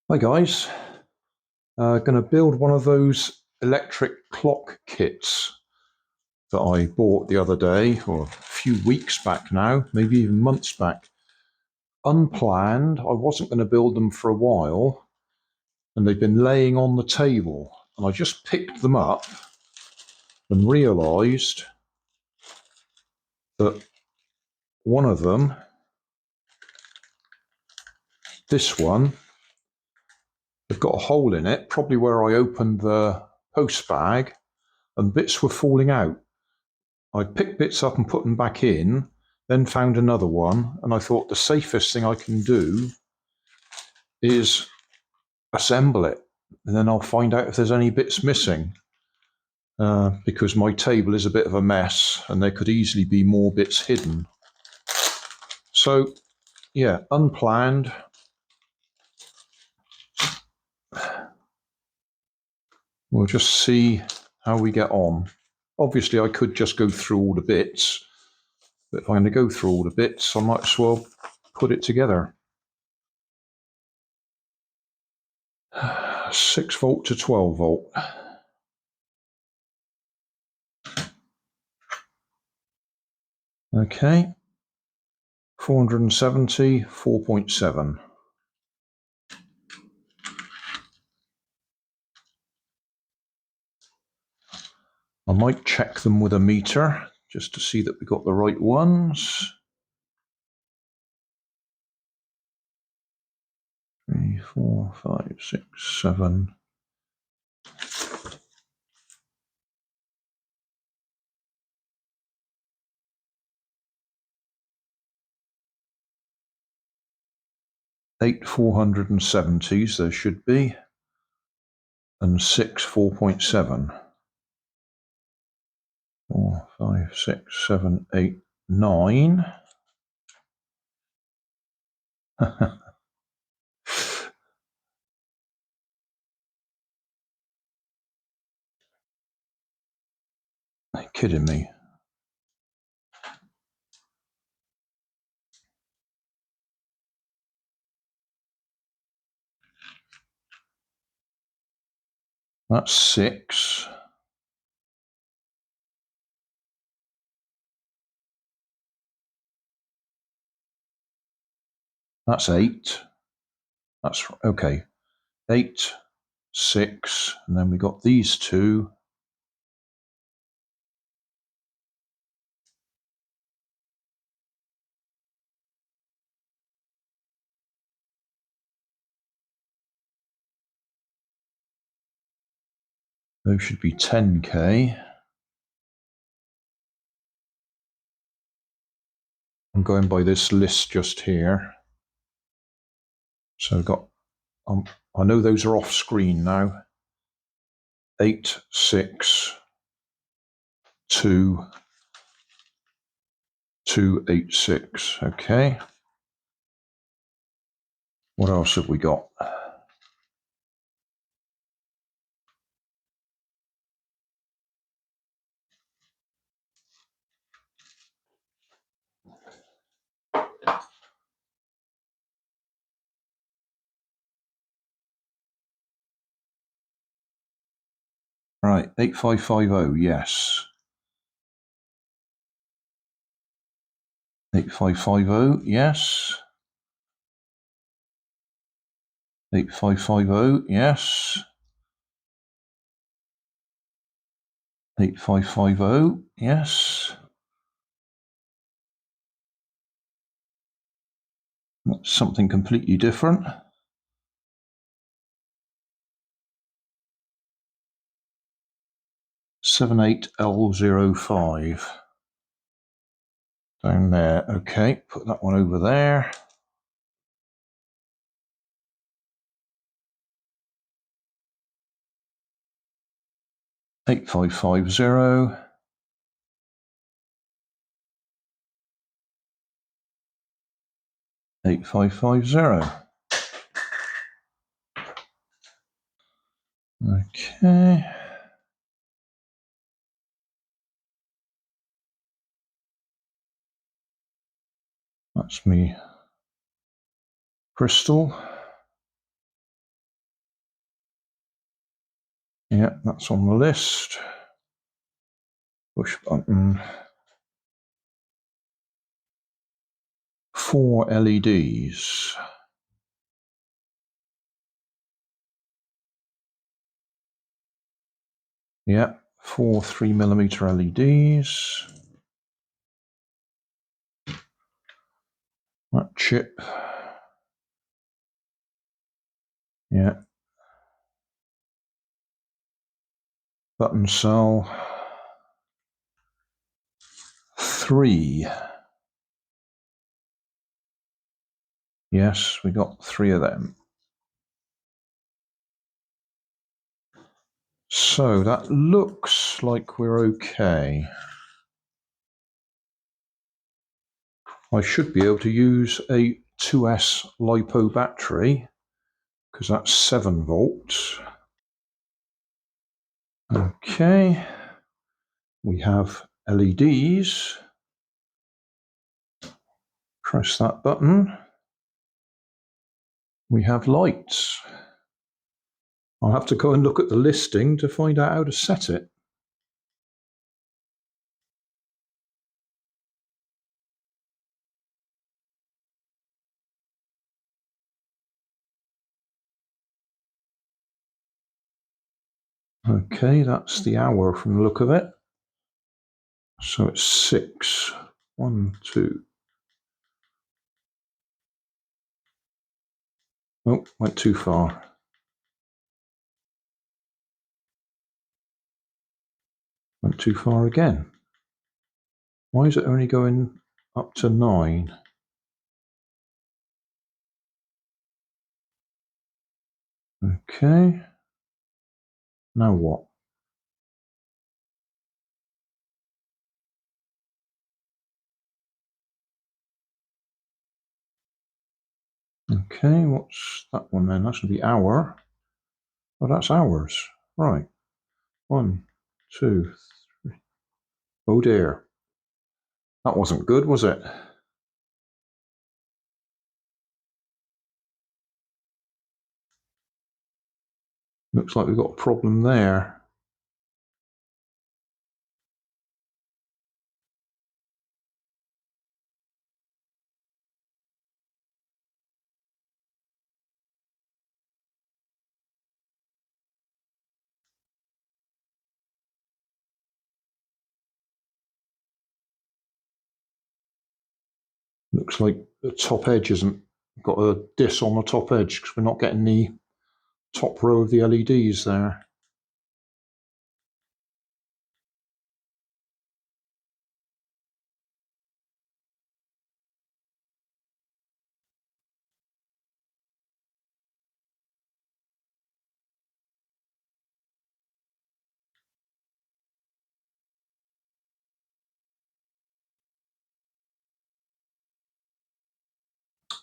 Hi guys, going to build one of those electric clock kits that I bought the other day, or a few weeks back now, maybe even months back. Unplanned, I wasn't going to build them for a while, and they've been laying on the table, and I just picked them up and realised that one of them, this one, they've got a hole in it, probably where I opened the post bag, and bits were falling out. I picked bits up and put them back in, then found another one, and I thought the safest thing I can do is assemble it, and then I'll find out if there's any bits missing, because my table is a bit of a mess, and there could easily be more bits hidden. So, yeah, unplanned. We'll just see how we get on. Obviously, I could just go through all the bits, but if I'm going to go through all the bits, I might as well put it together. 6 volt to 12 volt. Okay, 470, 4.7. I might check them with a meter just to see that we got the right ones. 3, 4, 5, 6, 7. Eight 470s there should be, and 6 4.7. 4, 5, 6, 7, 8, 9. Are you kidding me? That's 6. That's 8. That's okay. 8, 6, and then we got these two. Those should be 10K. I'm going by this list just here. So I've got, I know those are off screen now. 8, 6, 2, 2, 8, 6. Okay. What else have we got? Right, 8550, yes. 8550, yes. 8550, yes. 8550, yes. That's something completely different. L05 down there. Okay, put that one over there. $8550. $8550. Okay. That's me crystal. Yeah, that's on the list. Push button. 4 LEDs. Yeah, 4 3mm LEDs. That chip. Yeah. Button cell. 3. Yes, we got 3 of them. So that looks like we're okay. I should be able to use a 2S LiPo battery because that's 7 volts. Okay, we have LEDs. Press that button. We have lights. I'll have to go and look at the listing to find out how to set it. Okay, that's the hour from the look of it. So it's 6. 1, 2. Oh, went too far. Went too far again. Why is it only going up to 9? Okay. Now what? Okay, what's that one then? That's going to be hour. Oh, that's hours. Right. 1, 2, 3. Oh dear. That wasn't good, was it? Looks like we've got a problem there. Looks like the top edge isn't got a dis on the top edge because we're not getting the top row of the LEDs there.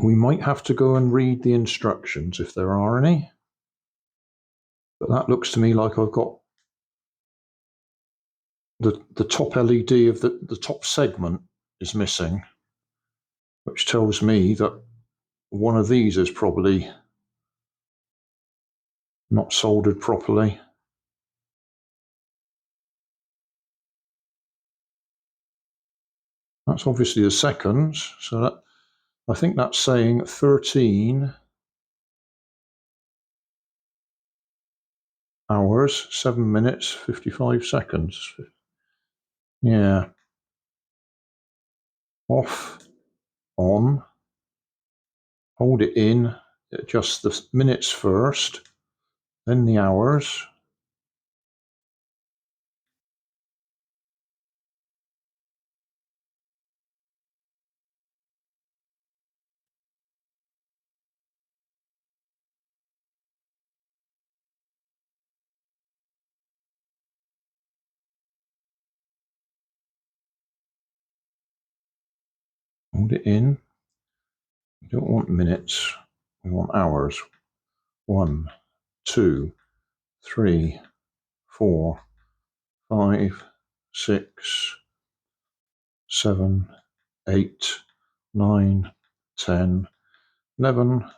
We might have to go and read the instructions if there are any. But that looks to me like I've got the top LED of the top segment is missing, which tells me that one of these is probably not soldered properly. That's obviously the seconds, so that I think that's saying 13 hours, 7 minutes, 55 seconds. Yeah. Off, on, hold it in, adjust the minutes first, then the hours. Hold it in. We don't want minutes, we want hours. 1, 2, 3, 4, 5, 6, 7, 8, 9, 10, 11,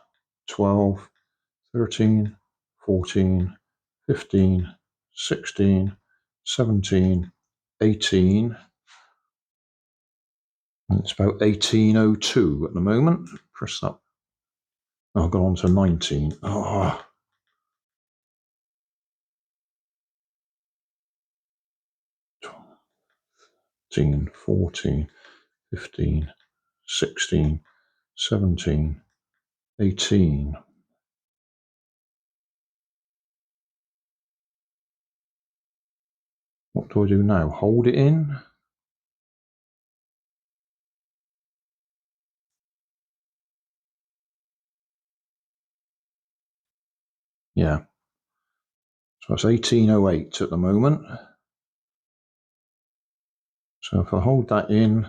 12, 13, 14, 15, 16, 17, 18. And it's about 1802 at the moment. Press that. Oh, I've gone on to 19. Oh. 13, 14, 15, 16, 17, 18. What do I do now? Hold it in? Yeah. So it's 1808 at the moment. So if I hold that in,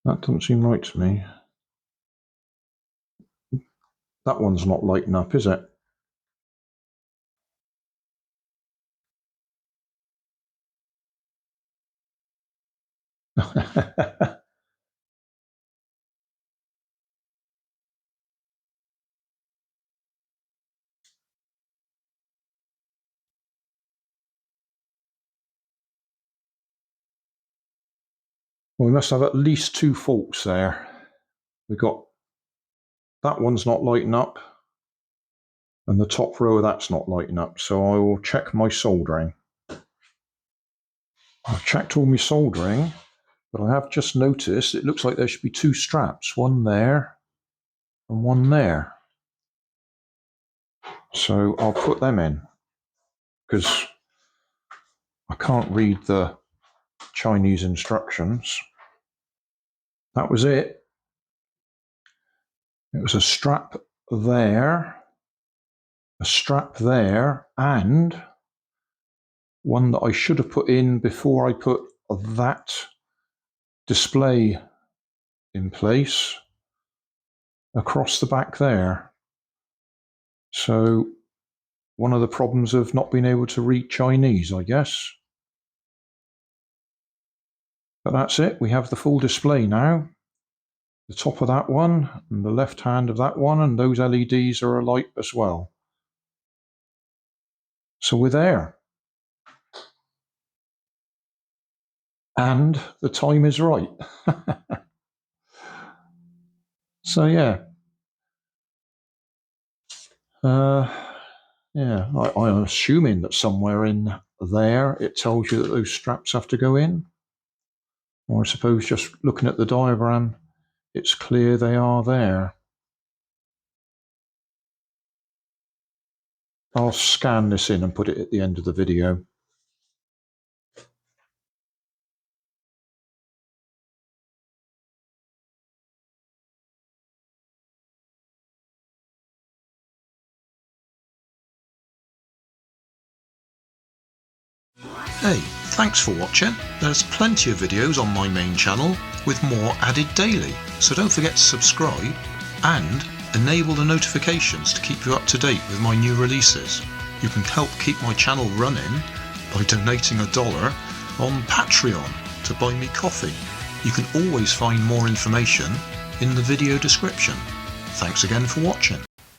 that doesn't seem right to me. That one's not lighting up, is it? Well, we must have at least two faults there. We've got that one's not lighting up, and the top row of that's not lighting up. So I will check my soldering. I've checked all my soldering, but I have just noticed it looks like there should be two straps, one there and one there. So I'll put them in, because I can't read the Chinese instructions. That was it. It was a strap there, and one that I should have put in before I put that display in place across the back there. So one of the problems of not being able to read Chinese, I guess. But that's it. We have the full display now. The top of that one and the left hand of that one, and those LEDs are alight as well. So we're there. And the time is right. So yeah. Yeah, I'm assuming that somewhere in there it tells you that those straps have to go in. Or I suppose just looking at the diagram, it's clear they are there. I'll scan this in and put it at the end of the video. Hey, thanks for watching. There's plenty of videos on my main channel with more added daily, so don't forget to subscribe and enable the notifications to keep you up to date with my new releases. You can help keep my channel running by donating $1 on Patreon to buy me coffee. You can always find more information in the video description. Thanks again for watching.